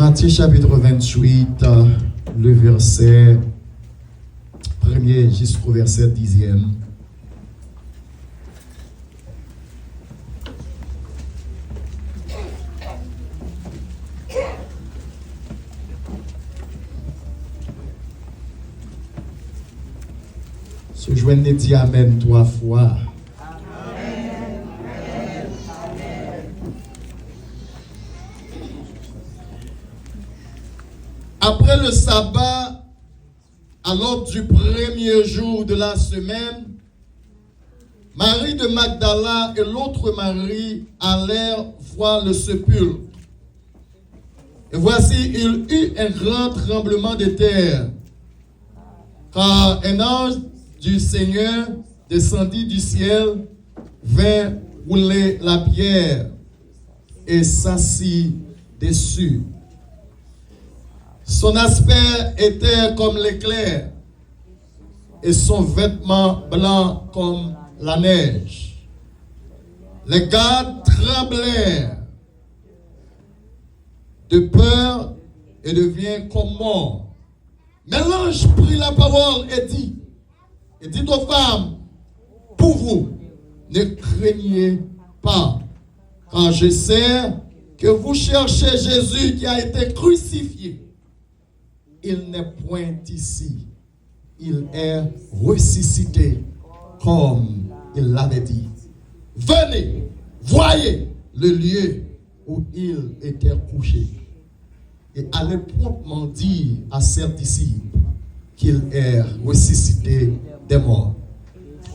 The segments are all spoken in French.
Matthieu chapitre 28, le verset 1er jusqu'au verset 10e. Se joignez dit Amen 3 fois. Après le sabbat, à l'aube du premier jour de la semaine, Marie de Magdala et l'autre Marie allèrent voir le sépulcre. Et voici, il eut un grand tremblement de terre, car un ange du Seigneur descendit du ciel, vint rouler la pierre et s'assit dessus. Son aspect était comme l'éclair et son vêtement blanc comme la neige. Les gardes tremblèrent de peur et devinrent comme morts. Mais l'ange prit la parole et dit aux femmes, pour vous, ne craignez pas, car je sais que vous cherchez Jésus qui a été crucifié. Il n'est point ici. Il est ressuscité comme il l'avait dit. Venez, voyez le lieu où il était couché. Et allez promptement dire à ses disciples qu'il est ressuscité des morts.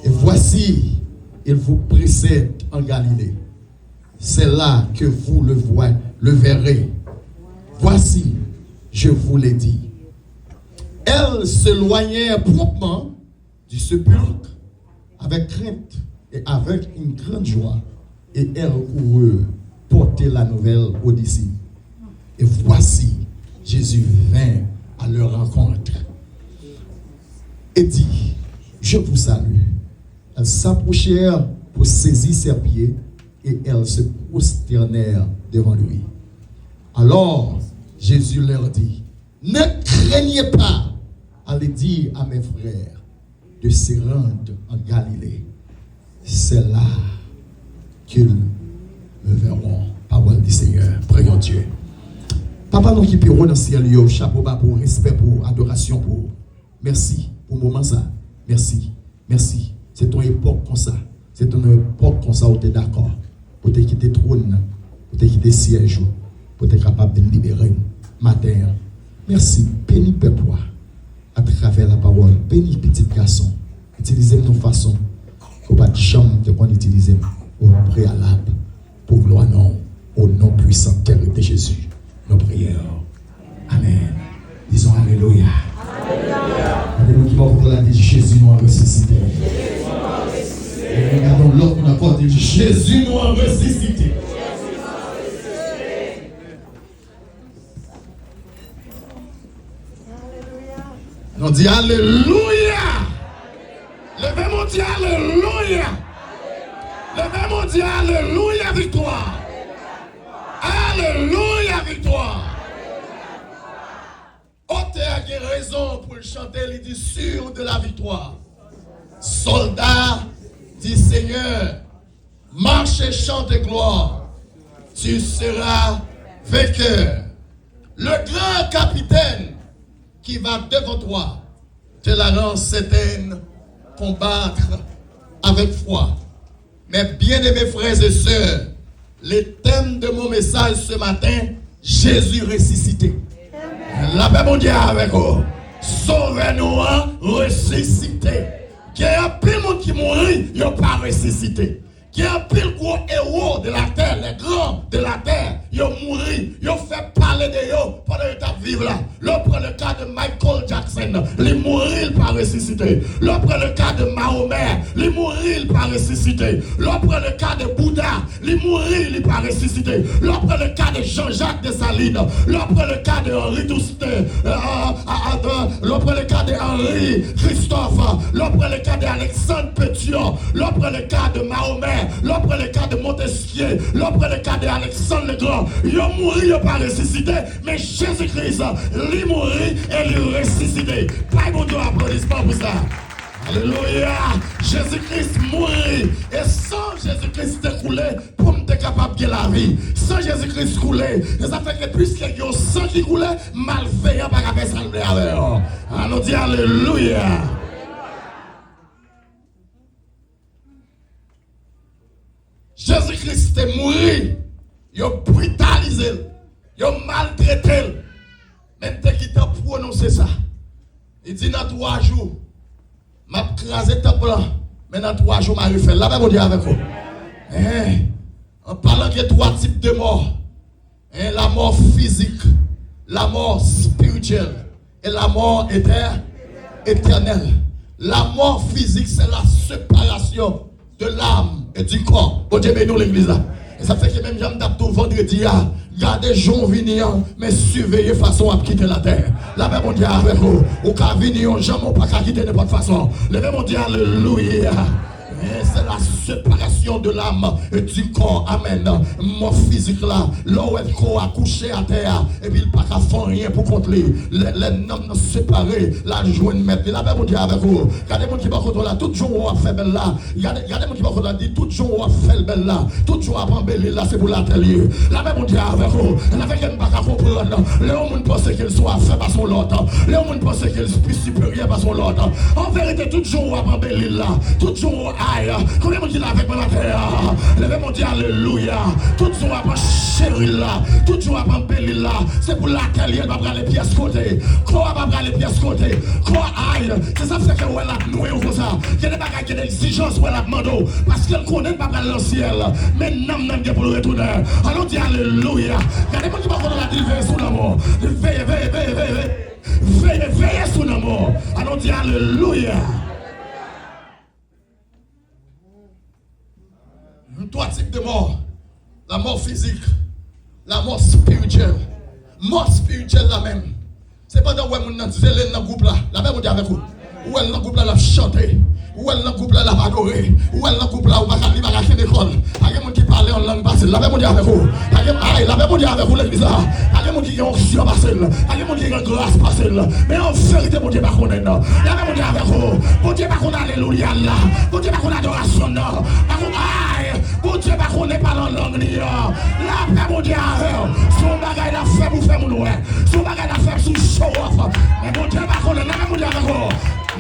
Et voici, il vous précède en Galilée. C'est là que vous le verrez. Voici, je vous l'ai dit. Elle s'éloignait promptement du sépulcre avec crainte et avec une grande joie. Et elle courut porter la nouvelle aux disciples. Et voici, Jésus vint à leur rencontre et dit, je vous salue. Elles s'approchèrent pour saisir ses pieds et elles se prosternèrent devant lui. Alors, Jésus leur dit, ne craignez pas, allez dire à mes frères de se rendre en Galilée. C'est là qu'ils me verront. Parole du Seigneur. Prions Dieu. Papa, nous qui pirons dans le ciel, chapeau bas pour respect, pour adoration, pour merci pour le moment ça. Merci. Merci. C'est ton époque comme ça. C'est ton époque comme ça où tu es d'accord. Pour te quitter le trône, pour te quitter le siège, pour être capable de libérer matin. Merci. Bénis peuple à travers la parole. Bénis petit garçon. Utilisez nos façons. Faut pas de chambre de qu'on utilise au préalable. Pour gloire non. Au nom puissant de Jésus. Nos prières. Amen. Disons Alléluia. Alléluia. Qui va vous la dire Jésus nous a ressuscité. Et regardons l'autre qu'on a encore dit Jésus nous a ressuscité. On dit Alléluia. Levez mon Dieu, Alléluia. Levez mon Dieu, Alléluia, victoire. Alléluia, victoire. Auteur qui a raison pour le chanter, il dit sûr de la victoire. Soldat, dit Seigneur, marche et chante de gloire. Tu seras vainqueur. Le grand capitaine qui va devant toi te la rend certaine, combattre avec foi. Mais bien-aimés frères et sœurs, le thème de mon message ce matin, Jésus ressuscité. La paix mondiale avec vous. Sauvez-nous, ressuscité. Qu'il y a un pile monde qui mourit, il n'a pas ressuscité. Qu'il y a un pile gros héros de la terre, les grands de la terre, ils ont mouru, ils ont fait parler de eux pendant qu'ils vivent là. L'on prend le cas de Michael Jackson, il mourit par ressuscité. L'on prend le cas de Mahomet, il mourit par ressuscité. L'on prend le cas de Bouddha, il mourit par ressuscité. L'on prend le cas de Jean-Jacques Dessalines, l'on prend le cas de Henri Toussaint, l'on prend le cas de Henri Christophe, l'on prend le cas d'Alexandre Pétion, l'on prend le cas de Mahomet. L'on prend le cas de Montesquieu, l'on prend le cas d'Alexandre le Grand, ils ont mouru, ils n'ont pas ressuscité. ressuscité, mais Jésus-Christ, lui mourit et lui ressuscité. Pas bon Dieu, applaudissement pour ça. Alléluia. Jésus-Christ mourit. Et sans Jésus-Christ découlé, pour me capable de la vie. Sans Jésus-Christ coulé. Et ça fait que puisque il y a un sang qui coule, malveillant par la personne avec eux. On dit Alléluia. Jésus-Christ est mort. Il a brutalisé. Il a maltraité. Même dès qu'il t'a prononcé ça, il dit dans 3 jours, m'a crasé le temple, mais dans 3 jours, m'a refait. La même on dit avec vous. En parlant de 3 types de morts, la mort physique, la mort spirituelle et la mort éternelle. La mort physique, c'est la séparation de l'âme et du corps. Bon Dieu, nous l'église là. Et ça fait que même j'aime d'abord vendredi, gardez gens venir, mais surveillez façon à quitter la terre. La même on dit avec vous, ou qu'à venir, jamais pas qu'à quitter de n'importe façon. Le même on dit alléluia. C'est la séparation de l'âme et du corps. Amen. Mon physique là, l'eau est accouché à terre. Et puis il n'y a pas faire rien pour contre lui. Les hommes séparés, la joie de mettre. La même on dit avec vous. Regardez mon qui va contre là. Tout jour on a fait belle là. Regardez mon qui va contre là. Dit tout jour on a fait belle là. Tout jour on a embelli là. C'est pour l'atelier. La même on dit avec vous. La même on ne pas comprendre. Les hommes pensent qu'il soit fait par son lot. Les hommes pensent qu'il est plus supérieur par son lot. En vérité, tout jour on a embelli là. Tout jour on a combien de gens avec moi la terre? Levez mon Dieu, alléluia. Tout le monde va chérir là. Tout le monde va embellir là. C'est pour laquelle il va prendre les pièces côté. Quoi va prendre les pièces côté? Quoi aïe? C'est ça fait que ouais la noué ou comme ça. Il y a des bagages qui ont des exigences pour la demande. Parce qu'elle connaît pas dans le ciel. Mais n'am pour le retourner. Allons dire alléluia. Il y a des gens qui vont la dire veillez sous l'amour. Veillez sous l'amour. Allons dire alléluia. 3 types de mort. La mort physique, la mort spirituelle. Mort spirituelle la même. C'est pas dans où on disait dans le groupe là. La même on dit avec vous. Où elle dans le groupe là, la chanter. Où elle dans le groupe là, la adorer. Où elle dans le groupe là, on va aller à l'école. Il y a des gens qui parlent en langue basse. La même on dit avec vous. La même on dit avec vous l'église là. Il y a des gens qui ont onction basse. Il y a des gens qui ont grâce basse. Mais en vérité, mon Dieu, pas qu'on est là. La même on dit avec vous. Mon Dieu, pas qu'on a alléluia là. Mon Dieu, pas qu'on a adoration là. Mon Dieu, pas qu'on est pas dans la langue là. La paix, mon Dieu, son bagage la fait pour faire mon ouais. Son bagage la fait sous show off. Mais mon Dieu, pas qu'on est là. Mon Dieu, avec vous.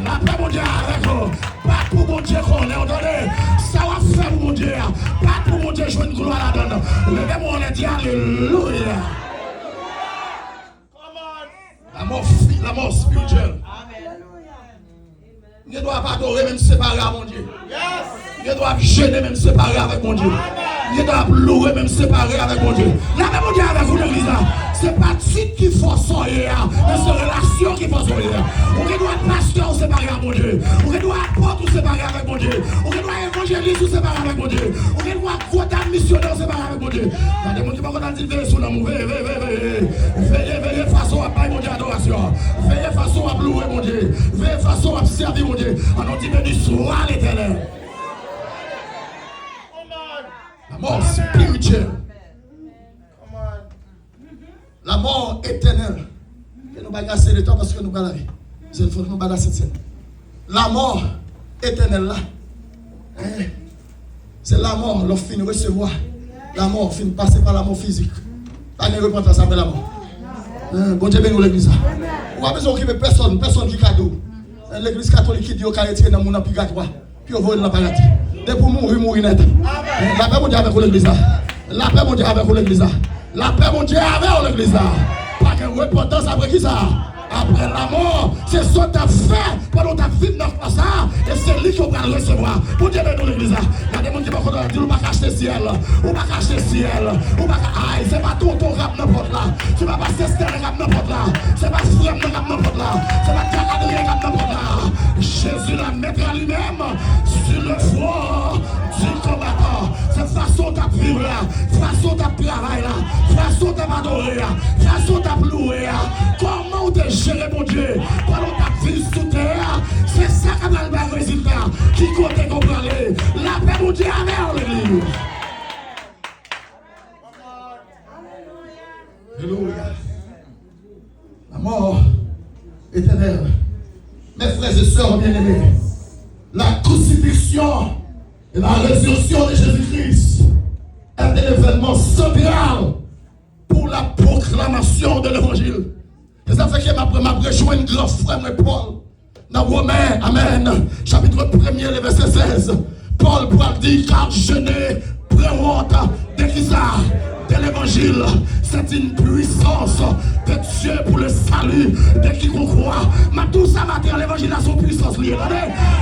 La paix, mon Dieu, avec vous. Pas pour mon Dieu qu'on est, entendez? Ça va faire pour mon Dieu. Pas pour mon Dieu, je veux une gloire la donne. Levez-moi, on a dit alléluia. La mort spirituelle. Ne doit pas adorer même séparer à mon Dieu. Ne doit gêner même séparer avec mon Dieu. Ne doit louer même séparer avec mon Dieu. La même mon Dieu avec vous l'église là. C'est pas titre qui faut sortir, mais c'est relation qui faut sortir. On doit pasteur séparer avec mon Dieu. On doit apôtre séparer avec mon Dieu. On doit évangéliste séparer avec mon Dieu. On doit quota missionnaire séparer avec mon Dieu. Il y a des gens qui vont dire veillez sur l'amour. Veillez façon à payer mon Dieu adoration. Veillez façon à louer mon Dieu. Veillez façon à servir mon Dieu. On dit béni soit l'éternel. La mort spirituelle. La mort éternelle. Et nous ne gasser le temps parce que nous allons la vie. Il faut que nous allons cette scène. La mort éternelle là. C'est la mort, l'on finit recevoir. La mort finit passer par la mort physique. Pas de repentance après la mort. Bon Dieu, bénis l'église. On a besoin de personne qui cadeau. L'église catholique qui dit au carré dans mon purgatoire. Puis on va dans la paradis. Dès pour mourir net. La paix, mon Dieu, avec l'église. La paix, mon Dieu, avec l'église. La paix, mon Dieu, avec l'église. Pas de repentance après qui ça? Après la mort, c'est ça que tu as fait pendant ta vie dans le ça. Et c'est lui qui va le recevoir. Pour Dieu, dans l'église. Il y a des gens qui vont dire, on va cacher le ciel. On va cacher le ciel. On va aïe, c'est pas ton rap n'importe là. C'est pas Sester rap n'importe là. C'est pas frère rap n'importe là. C'est pas Cadré rap n'importe là. Jésus la mettra lui-même sur le front du combattant. C'est façon de vivre là. Façon de travailler là. Façon de m'adorer là. Façon de louer là. Comment on te gérer mon Dieu pendant ta vie sous terre? C'est ça qui a le résultat. Qui compte comprendre? La paix mon Dieu avec l'église. Alléluia. éternel. Mes frères et sœurs bien-aimés, la crucifixion et la résurrection de Jésus-Christ est un événement central pour la proclamation de l'évangile. Et ça fait que m'a rejoint un grand frère Paul. Dans Romains, Amen, chapitre 1er, le verset 16. Paul dit, car je n'ai pas honte de qui ça? De l'évangile, c'est une puissance de Dieu pour le salut de qui qu'on croit. Mais tout ça matin, l'évangile a son puissance liée.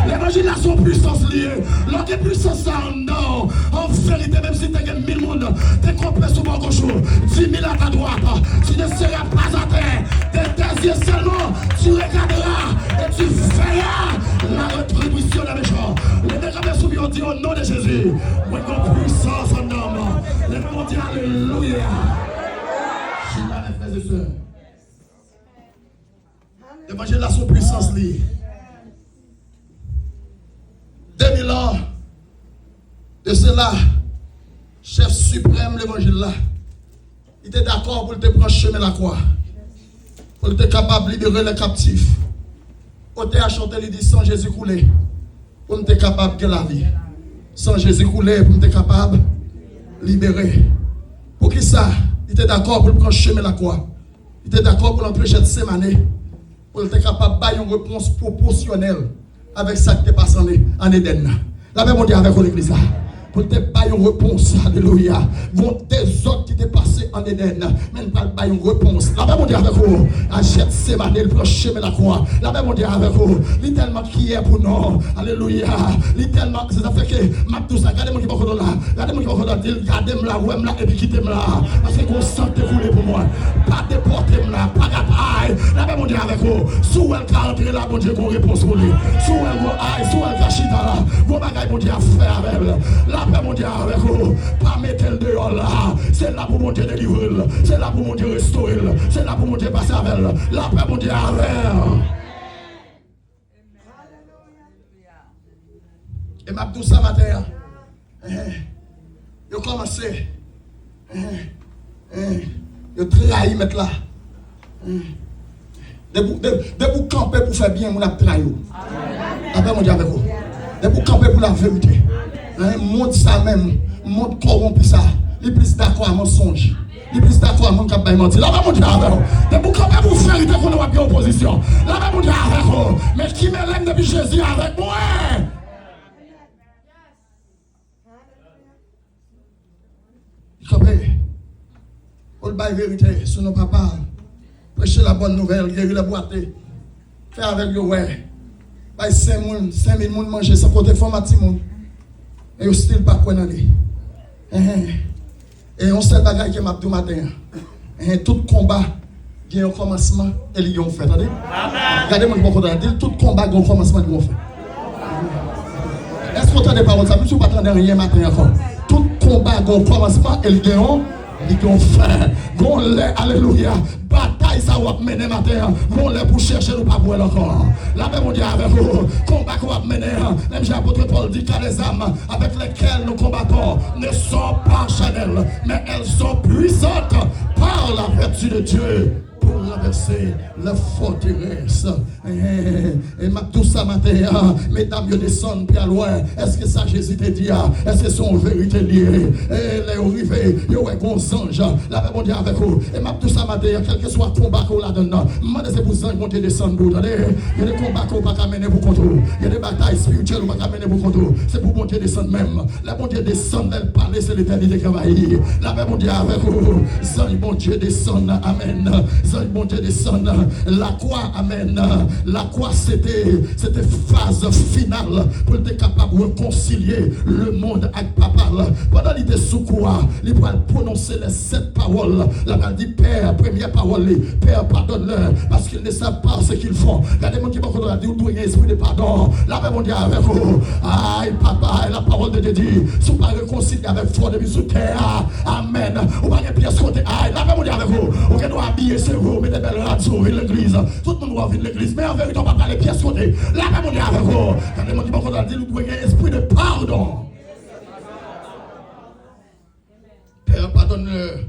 L'évangile a son puissance liée. L'autre puissance non. En vérité, même si tu as 1000 personnes, tu es complet sur mon gauche, 10 000 à ta droite, tu ne seras pas à terre. De tes yeux seulement, tu regarderas et tu verras la rétribution des méchants. Les méchants soumis ont dit au nom de Jésus. Moi, une puissance en homme. Les gens dit alléluia. Je suis là, mes frères et sœurs. L'évangile a son puissance liée. 2000 ans de cela, chef suprême l'évangile là, il était d'accord pour te prendre chemin la croix, pour être capable de libérer les captifs. Pour te chanter, il dit sans Jésus couler, pour être capable de la vie. Sans Jésus couler, pour être capable de libérer. Pour qui ça? Il était d'accord pour prendre chemin la croix. Il était d'accord pour l'empêcher de s'émaner. Pour être capable de faire une réponse proportionnelle avec ça qui est passé en Éden. La même on dit avec l'église là. Pour te faire une réponse, alléluia. Bon, des autres qui étaient passés en Éden, mais ne parlent pas une réponse. La même on dit avec vous, achète ces manets, le chemin la croix. La même on dit avec vous, il tellement qui est pour nous, alléluia. Il tellement, c'est ça fait que, ma tout ça, regardez-moi qui va là, regardez-moi qui va là, regardez-moi là, ouem là, et puis quittez-moi là. Parce que vous sentez couler pour moi. Pas déportez-moi là, pas d'appareil. La même on dit avec vous, sous elle qui entrer là, bon Dieu, qu'on réponse pour lui. Sous elle, sous elle qui chita là, vos bagailles, bon Dieu, à faire avec elle. La paix mon Dieu avec vous, pas mettre le dehors là, c'est là pour mon Dieu délivrer, c'est là pour mon Dieu restaurer, c'est là pour mon Dieu passer avec elle. La paix mon Dieu avec. Et m'a tout ça matin, je commencé, je trahi mettre là. De vous camper pour faire bien, mon a trahi. La paix mon Dieu avec vous. De vous camper pour la vérité. Montre ça même, montre corrompu ça. Il est plus d'accord à mensonge. Il est plus d'accord à mon cap mentir. Là, mon Dieu, avec vous. De vous camper pour faire vérité qu'on a bien opposition. Là, mon Dieu, avec vous. Mais qui me l'aime depuis Jésus avec moi? Camper. Pour le bail vérité sur nos papas. Prêcher la bonne nouvelle, guérir la boîte. Faire avec le ouais. Bail 5 000 personnes manger sans côté formatif. Et au style pas quoi d'aller. Et on sait bagaille que m'a dit matin. Tout combat il y a un commencement et il y a un fait. Regardez-moi le bon dire tout combat il y a un commencement et il y a un fait. Est-ce que vous entendez parole ça? Je ne pas attendre rien matin encore. Tout combat il y a un commencement et il y a un fait. Alléluia. Bataille ça va mener matin. Mon lait pour chercher nous pas pour encore. La même on dit avec vous. Combat qu'on va mener. Même l'apôtre Paul dit que les âmes avec lesquelles nous combattons ne sont pas charnelles, mais elles sont puissantes par la vertu de Dieu pour renverser la forteresse. Et ma tout ça matin, mesdames, je descends bien loin. Est-ce que ça Jésus te dit? Est-ce que son vérité liée? Et les arrivés, il y a un ange. La même on dit avec vous. Et ma tout ça matin, quel que soit le combat qu'on a donné, moi c'est pour ça qu'on te descend. Il y a des combats qu'on ne peut pas mener pour contre. Il y a des batailles spirituelles qu'on ne peut pas mener pour contre. C'est pour monter descendre même. La bon Dieu descend, elle parle, c'est l'éternité qui va y. La même on dit avec vous. Zan bon Dieu descend. Amen. Zan bon Dieu descend. La croix, amen. La croix, c'était phase finale pour être capable de réconcilier le monde avec papa. Pendant qu'il était sous croix, il va prononcer les 7 paroles. La m'a dit Père, première parole, Père, pardonne-leur parce qu'ils ne savent pas ce qu'ils font. Regardez-moi qui m'a dit, vous doyez esprit de pardon. La même on dit avec vous. Aïe, papa, la parole de Dieu dit, si vous ne pas réconcilier avec foi de vie sous terre, amen. Vous n'avez pas de pièce côté, aïe, la même on dit avec vous. Vous doit habiller ce vous, mettez des belles radios, l'église. Tout le monde doit vivre l'église, mais en vérité, on ne va pas les pièces côté. La même on dit avec vous. Regardez-moi qui m'a dit, vous doyez esprit de pardon. Père, pardonne-leur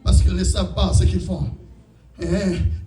parce qu'ils ne savent pas ce qu'ils font.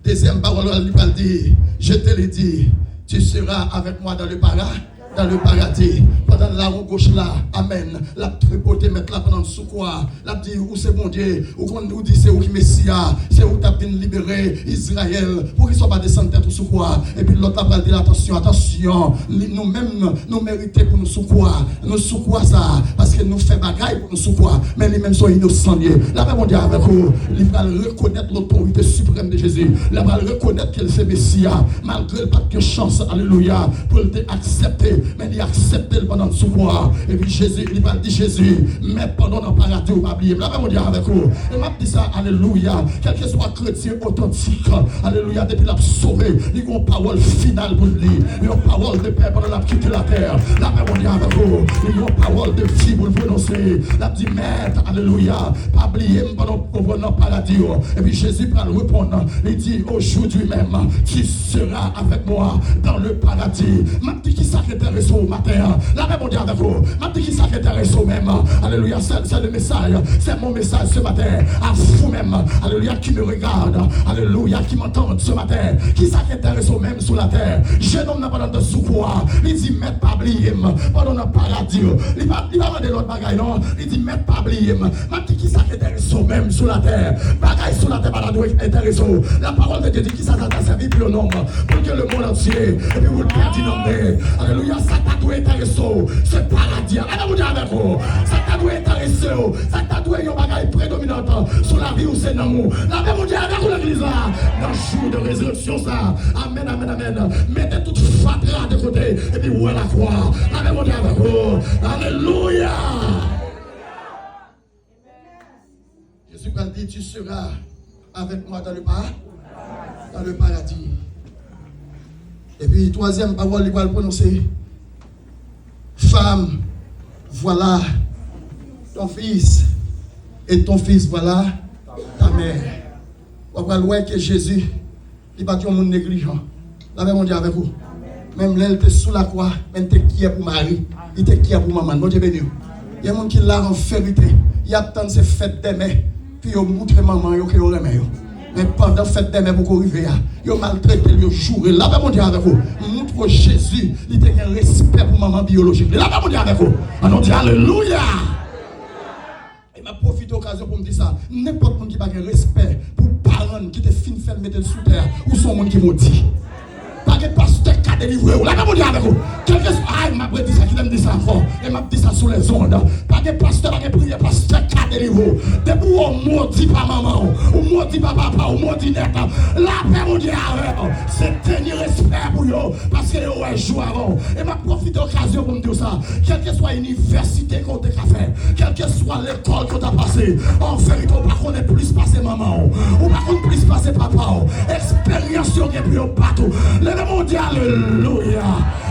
Deuxième parole, il va dire je te l'ai dit, tu seras avec moi dans le paradis. Pendant la roue gauche là, amen. La tripoté mettre là pendant sous quoi? La dit où c'est bon Dieu, où qu'on nous dit c'est où qui Messia, c'est où t'as bien libéré Israël, pour qu'ils soient pas descendus tête ou sous quoi? Et puis l'autre a dit attention, nous-mêmes, nous méritons pour nous sous quoi? Nous sous quoi ça? Parce que nous fait bagaille pour nous sous quoi? Mais les mêmes sont innocents. La même Dieu avec vous, il va reconnaître l'autorité suprême de Jésus. Il va reconnaître qu'il c'est Messia, malgré pas de chance, alléluia, pour l'accepter. Mais il accepte pendant le souvoir. Et puis Jésus, il va dire Jésus, mais pendant le paradis, vous oubliez. Là, on dit avec vous. Et m'a dit ça, alléluia. Quel que soit chrétien authentique, alléluia, depuis la sauvé, il y a une parole finale pour lui. Il y a une parole de paix pendant la quitter la terre. Là, on dit avec vous. Il y a une parole de vie pour le prononcer. Là, dit maître, alléluia, pas oublier pendant le paradis. Et puis Jésus va le répondre. Il dit aujourd'hui même, tu seras avec moi dans le paradis. M'a dit qui s'arrête au matin, la même on dit avec vous, m'a dit qui s'intéresse au même, alléluia, c'est le message, c'est mon message ce matin, à vous même, alléluia, qui me regarde, alléluia, qui m'entend ce matin, qui s'intéresse au même sur la terre, jeune homme n'a pas de soukoua, il dit, mettre pas oublier, pendant le paradis, il va demander l'autre bagaille, non, il dit, mettre pas oublier, m'a dit qui s'intéresse au même sur la terre, bagaille sur la terre, pas intéressé, la parole de Dieu dit qui s'intéresse à servir plus le nombre, pour que le monde entier, et puis vous le perdez nommer, alléluia, ça t'a dû intéresser, ce paradis, allez vous dire avec vous, ça t'a dû intéresser, ça t'a dû une bagaille prédominante sur la vie où c'est dans nous. Là, vous dire avec vous l'église là, dans le jour de résurrection ça, amen, amen, amen, mettez toute fatra de côté, et puis où est la croix, allez vous dire avec vous, alléluia. Jésus va dire, tu seras avec moi dans le paradis. Et puis, troisième parole, il va le prononcer. Femme, voilà ton fils. Et ton fils, voilà ta mère. On va voir que Jésus, il va dire un monde négligent. La même on dit avec vous. Même là, il était sous la croix, même il était qui est pour Marie, il était qui est pour maman. Bon Dieu béni. Il y a des gens qui l'ont en vérité. Il y a tant de ces fêtes d'aimer. Puis ils montrent maman, ils ont remis. Mais pendant la fête des mères, pour arriver, ils ont maltraité, ils ont joué. Là, on dit avec vous, montre Jésus, il a un respect pour maman biologique. Là, on dit avec vous, on dit alléluia. Et m'a profité de l'occasion pour me dire ça. N'importe qui n'a pas un respect pour parents qui te fin fait mettre sous terre, ou son monde qui maudit. Pas de pasteur qui a délivré. Là, on dit avec vous. Quelqu'un m'a dit ça, qui aime dire ça fort. Et m'a dit ça sous les ondes. Pas de pasteur, pas de prière, pasteur qui a délivré. Depuis où on maudit pas maman, ou maudit pas papa, ou maudit net. Là, on dit avec vous. C'est tenir respect pour eux. Parce que vous avez joué avant. Et m'a profité de l'occasion pour me dire ça. Quelle que soit l'université qu'on t'a fait, quelle que soit l'école qu'on t'a passé, en vérité, on ne connaît plus passer maman, ou pas qu'on plus passer papa. Expérience qui est plus au bateau. Le monde dit alléluia.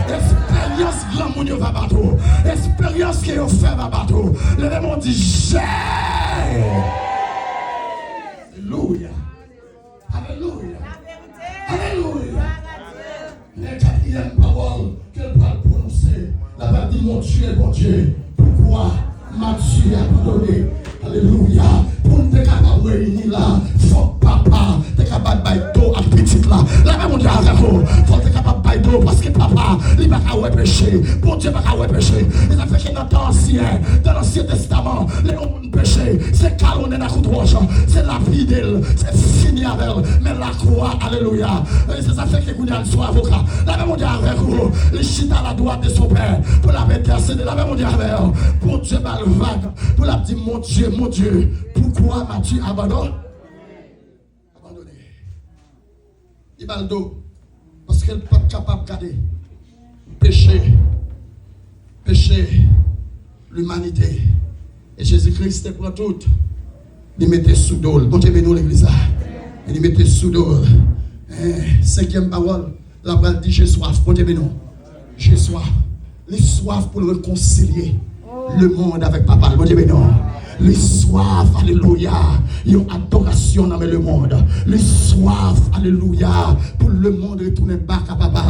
Expérience grand monde va bateau. Expérience qui est fait va bateau. Le monde dit j'ai. Alléluia. Alléluia. Alléluia. La quatrième parole qu'elle va prononcer. La Bible dit mon Dieu, pourquoi m'as-tu abandonné? Alléluia. Pour nous être capable de réunir là, faut papa, t'es capable de bailler à petite là. Là même on dit avec vous, faut être capable de bailler parce que papa, il va pas péché. Bon Dieu va pas péché. Et ça fait que dans l'Ancien Testament, les hommes péché, c'est calonné dans la coupe roche, c'est la vie d'elle, c'est fini avec elle. Mais la croix, alléluia. Et c'est ça fait que Goudian soit avocat. Là même on dit avec vous, les chita à la droite de son père, pour la intercéder. Là même on dit avec vous, pour Dieu va le vague, pour la dire mon Dieu, pourquoi m'as-tu abandonné? Il va le dos. Parce qu'elle n'est pas capable de garder. Péché, l'humanité. Et Jésus-Christ prend tout. Il mettait sous dos. Bon Dieu, nous l'église. Il mettait sous dos. Cinquième parole. La parole dit j'ai soif. Bon Dieu, nous. J'ai soif. Il soif pour réconcilier le monde avec papa. Bon Dieu, nous. Les soif, alléluia, ils ont adoration dans le monde. Les soif, alléluia, pour le monde retourner back à papa.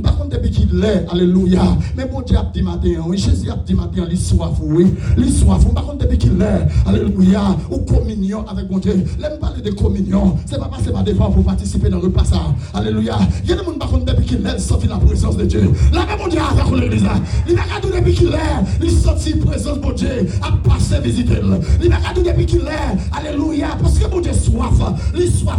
Par contre, depuis qu'il l'est, alléluia. Mais bon Dieu a dit matin, oui, Jésus a dit matin, les soif, oui. Les soif, par contre, depuis qu'il est, alléluia, ou communion avec mon Dieu. L'aime parler de communion, c'est pas passer par devant pour participer dans le repas ça. Alléluia. Il y a des gens qui depuis qu'il est, sorti la présence de Dieu. Là, mon Dieu, avec l'église, il va tout depuis qu'il est, il sorti la présence de Dieu, à passer visiter. Il va tout depuis qu'il est, alléluia, parce que mon Dieu soif, il soif,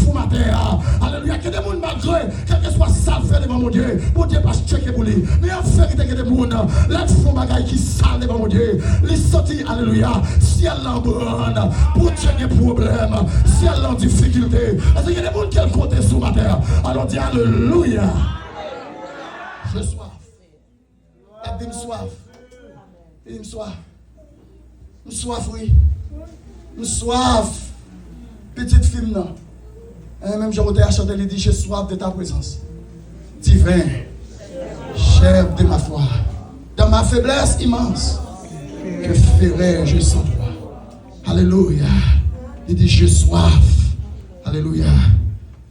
au matin. Alléluia, que des gens malgré, quel que soit ça fait devant mon Dieu, mon Dieu pas checker pour lui. Mais en fait, il y a des gens, là, ils font bagaille qui sale devant mon Dieu. Il sorti, alléluia, si elle l'embrane, pour Dieu des problèmes, si elle en difficulté. Parce qu'il y a des gens qui ont côté sous ma terre. Alors dis alléluia. Je soif. Elle dit soif. Il dit soif. Je soif, oui. Je soif. Petite fille, non. Même Jean à chanter, il dit je soif de ta présence. Divin, chef de ma foi. Dans ma faiblesse immense, que ferais-je sans toi? Alléluia. Il dit je soif. Alléluia.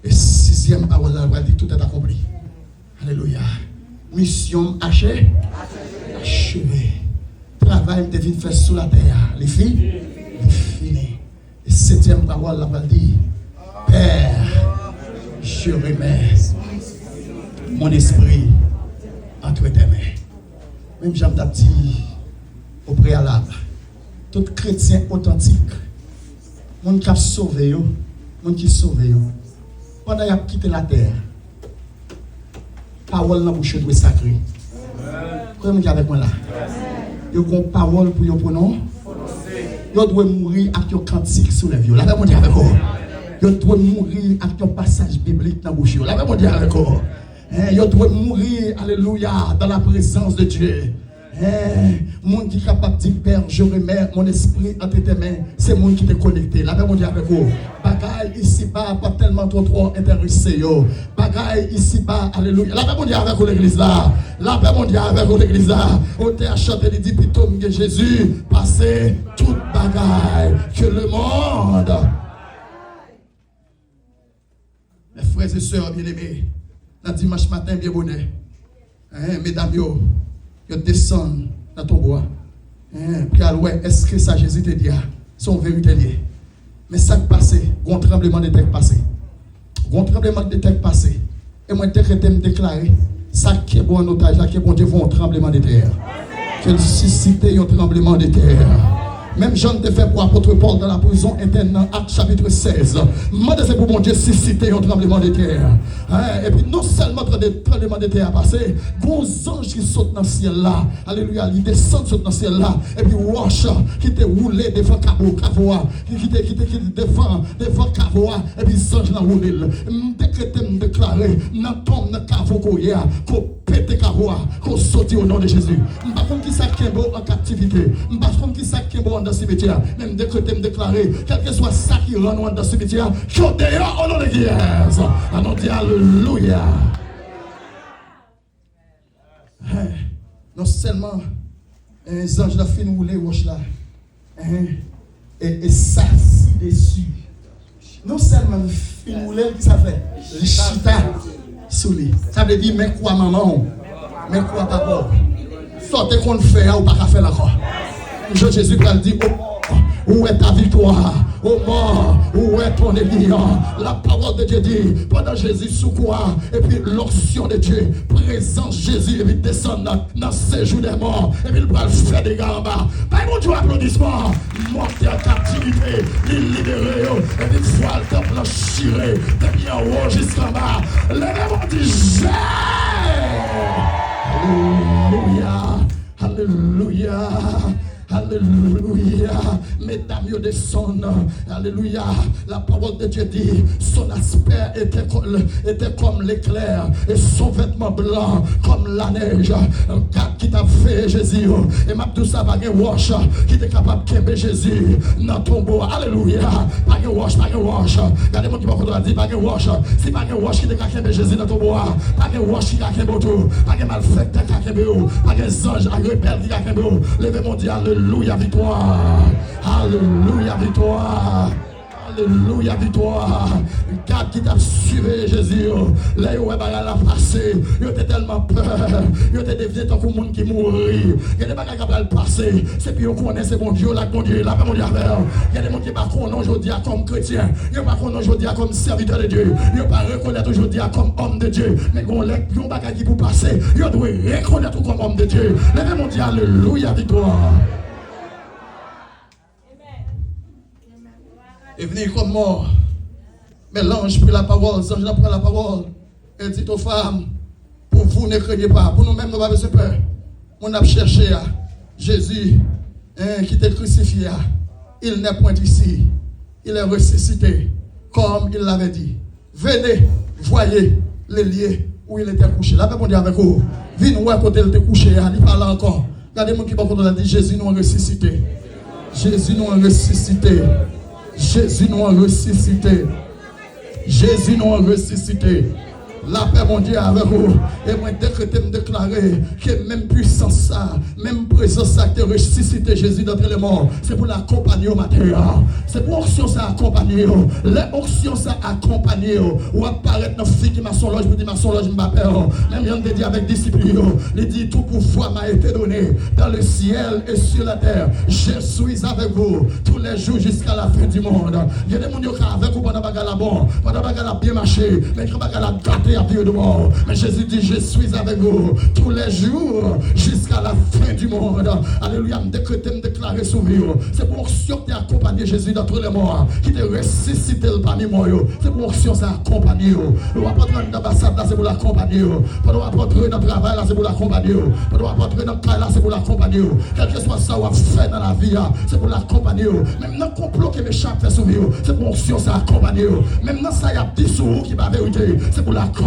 Et sixième parole, elle dit tout est accompli. Alléluia. Mission achevée. Travail devine faire sous la terre. Les filles, les fini. Et septième parole, elle dit Père, je remets mon esprit entre tes mains. Même Jean Baptiste au préalable. Tout chrétien authentique, mon qui a sauvé, mon qui sauvé, pendant qu'il a quitté la terre, parole dans la bouche doit sacrée. Comment avec moi là? Yo gon parole pour yo pronom. Yo doit mourir avec yo cantique sous les vieux. Là on dit avec vous. Yo doit mourir avec yo passage biblique dans bouche. Là on dit avec vous. Yo doit mourir alléluia dans la présence de Dieu. Monde qui est capable de dire Père, je remets mon esprit entre tes mains, c'est monde qui est connecté. La même on dit avec vous. Bagaille ici-bas, pas tellement trop intéressé. Bagaille ici-bas, alléluia. La même on dit avec vous l'église là. La même on dit avec vous l'église là. On t'a chanté, il dit plutôt que Jésus, passez toute bagaille que le monde. Mes frères et sœurs bien-aimés, dans dimanche matin, bien bonnet. Mesdames, yo descendent dans ton bois. Puis alors, est-ce que ça Jésus te dit, son vérité liée. Mais ça qui passe, un tremblement de terre passé. Un tremblement de terre passé. Et moi, je me déclarer, ça qui est bon en otage, là qui est bon Dieu, un tremblement de terre. Qu'il suscite un tremblement de terre. Même Jean te fait pour l'apôtre Paul dans la prison interne dans Actes chapitre 16. Moi, c'est pour mon Dieu susciter un tremblement de terre. Et puis, non seulement le tremblement de terre a passé, gros anges qui sautent dans le ciel là. Alléluia, ils descendent dans le ciel là. Et puis, Wash qui te roulé devant Cavoa, qui te devant Cavoa. Et puis, les anges dans le roulé. Je déclaré, dans tombe dans Cavoa, qu'on pète Cavoa, qu'on saute au nom de Jésus. Je ne sais pas qui ça qui est beau en captivité. Je ne sais pas qui ça qui est beau dans le cimetière, même décréter, me déclarer, quel que soit ça qui rend dans le cimetière, je suis dehors au nom de Jésus. On dit alléluia. Non seulement les anges de la fin roulé, roche là, et ça si dessus. Non seulement fin roulé, qui ça fait? Le chita sous lui. Ça veut dire, mais quoi maman? Mais quoi papa? Sortez qu'on fait ou pas qu'à faire encore. Jésus va dire, oh, où est ta victoire? Oh mort, où est ton éliant? La parole de Dieu dit, pendant Jésus sous quoi? Et puis l'onction de Dieu, présence Jésus, et puis descend dans ce séjour des morts, et puis il va faire des gars en bas. Pas mon Dieu, applaudissement, monter en captivité, il libéré, et puis fois le temple enchiré, depuis en haut jusqu'en bas. Le même dit, Alléluia, Alléluia. Alléluia. Mesdames, ils descendent. Alléluia. La parole de Dieu dit, son aspect était comme l'éclair et son vêtement blanc comme la neige. Un gars qui t'a fait Jésus. Et m'a tout ça, pas de wash qui était capable de kembe Jésus dans ton beau. Alléluia. Pas de wash, pas de wash. Regardez moi qui m'a dit, pas de wash. Si pas de wash qui était capable de kembe Jésus dans ton bois. Pas de wash qui a kembe tout. Pas de malfaiteur qui a kembe. Pas de ange à rebelle qui a kembe. Levez mon Dieu. Alléluia, victoire. Alléluia, victoire. Alléluia, victoire. Garde qui t'a suivi, Jésus. Là, il a passé. Il était tellement peur. Il était devenu tant que le monde qui mourit. Il y a des bagages qui ont passé. C'est puis on connaît, c'est mon Dieu, là, mon Dieu, là, mon Dieu. Il y a des gens qui ne pas connaître aujourd'hui comme chrétien. Ils ne pas connaître aujourd'hui comme serviteur de Dieu. Ils ne pas reconnaître aujourd'hui comme homme de Dieu. Mais on a des bagages qui pour passer. Ils doivent reconnaître comme homme de Dieu. Levez mon Dieu, alléluia, victoire. Et venir comme mort. Mais l'ange prit la parole, l'ange a pris la parole. Et dit aux femmes, pour vous ne craignez pas, pour nous-mêmes nous n'avons pas peur. On a cherché Jésus qui était crucifié. Il n'est point ici. Il est ressuscité, comme il l'avait dit. Venez, voyez les lieux où il était couché. Là, on dit avec vous. Venez voir côté il était couché. Il parle encore. Regardez mon qui va dire Jésus nous a ressuscité. Jésus nous a ressuscité. Jésus nous a ressuscité. Jésus nous a ressuscité. La paix, mon Dieu, avec vous. Et moi, décréter, me déclarer que même puissance, ça, même présence, ça, qui a ressuscité Jésus d'entre les morts, c'est pour l'accompagner au matin. C'est pour l'onction, ça accompagner. L'onction, ça accompagner. Ou apparaître dans fille qui m'a son loge, je dis ma son loge, je m'appelle. Même Yann te dit avec discipline, il dit tout pouvoir m'a été donné dans le ciel et sur la terre. Je suis avec vous tous les jours jusqu'à la fin du monde. Il y a des gens qui sont avec vous pendant que la bon, pendant que la bien marché, mais quand la gâté à pied de mort. Mais Jésus dit, je suis avec vous tous les jours jusqu'à la fin du monde. Alléluia, me décréter, me déclarer sur vous. C'est pour l'onction qui accompagné Jésus dans tous les morts, qui te ressuscité parmi moi. C'est pour l'onction qui accompagné. On va pas entrer dans l'ambassade là, c'est pour l'accompagner. On va pas entrer dans le travail là, c'est pour l'accompagner. On va pas entrer dans le travail là, c'est pour l'accompagner. Quel que soit ça qu'on fait dans la vie, c'est pour l'accompagner. Même dans le complot que mes chats fait sur vous, c'est pour l'onction qui accompagné. Même dans ça, il y a 10 sous qui va vérité, c'est pour l'accompagner.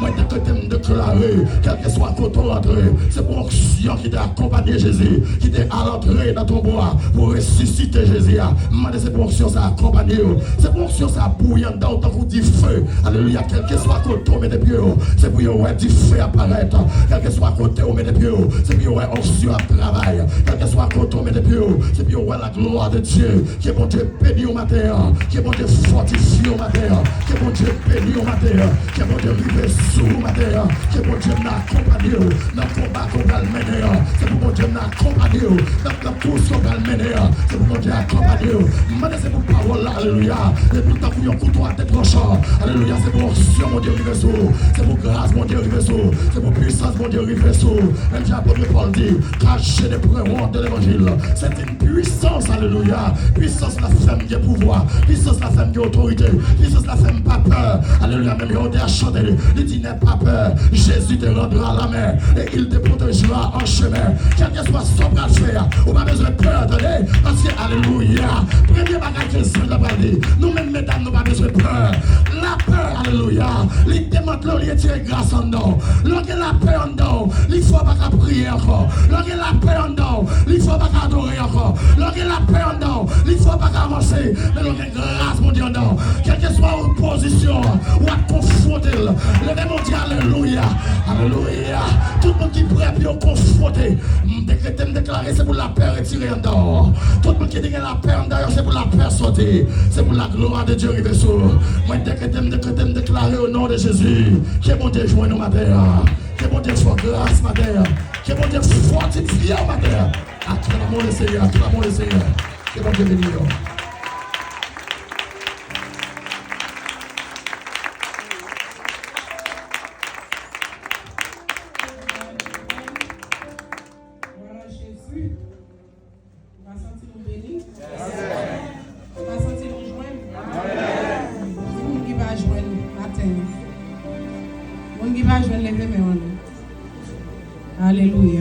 Moi, je t'ai déclaré, quel que soit côté entrée, c'est pour l'onction qui t'a accompagné Jésus, qui t'a à l'entrée dans ton bois pour ressusciter Jésus. Moi, c'est pour l'onction qui t'a accompagné. C'est pour l'onction qui t'a bouillant dans autant que du feu. Alléluia, quel que soit côté on met des pieds, c'est pour y du feu apparaître. Quel que soit côté on met des pieds, c'est pour y l'onction à travail. Quel que soit côté on met des pieds, c'est pour y la gloire de Dieu, qui est bon Dieu béni au matin, qui est bon Dieu fortifié au matin, qui est bon Dieu béni au matin, qui est bon Dieu rivé sous le matin, qui est bon Dieu m'accompagné dans le combat qu'on va le mener, c'est pour bon Dieu m'accompagner dans la course qu'on va le mener, c'est pour bon Dieu accompagner. C'est pour parole, alléluia, et pour ta fouille en couteau à tête tranchant, alléluia, c'est pour onction, mon Dieu rivé sous, c'est pour grâce, mon Dieu rivé sous, c'est pour puissance, mon Dieu rivé sous. Même l'apôtre Paul dit, cachez les prérots de l'évangile, c'est une puissance, alléluia, puissance la femme qui a pouvoir, puissance la femme qui a autorité, puissance la femme pas peur, alléluia, même on a chanté, il dit n'aie pas peur, Jésus te rendra la main et il te protégera en chemin, quel que soit son bras de fer, on n'a pas besoin de peur, attendez, parce que alléluia, premier bagage que Jésus a dit, nous-mêmes mesdames, nous n'avons pas besoin de peur, la peur, alléluia, il demande l'olier tirer grâce en nous, lorsque la peur en nous, il faut pas prier encore, lorsque la peur en nous, il faut pas adorer encore, lorsque la peur en nous, il faut pas avancer, mais lorsque grâce, mon Dieu, non, quelle que soit opposition, ou à confronter, levez mon Dieu, alléluia, alléluia, tout le monde qui est prêt à confronter, décréter, me déclarer, c'est pour la peur retirer en dehors, tout le monde qui dit que la peur en dehors, c'est pour la peur sortir, c'est pour la gloire de Dieu arriver sur. Moi, décréter, me déclarer au nom de Jésus, qui est bon Dieu joint nous matin, qui est bon Dieu soit grâce matin, qui est bon Dieu fortifié matin, à tout l'amour du Seigneur, tout l'amour du Seigneur, qui est bon Dieu béni. Alléluia.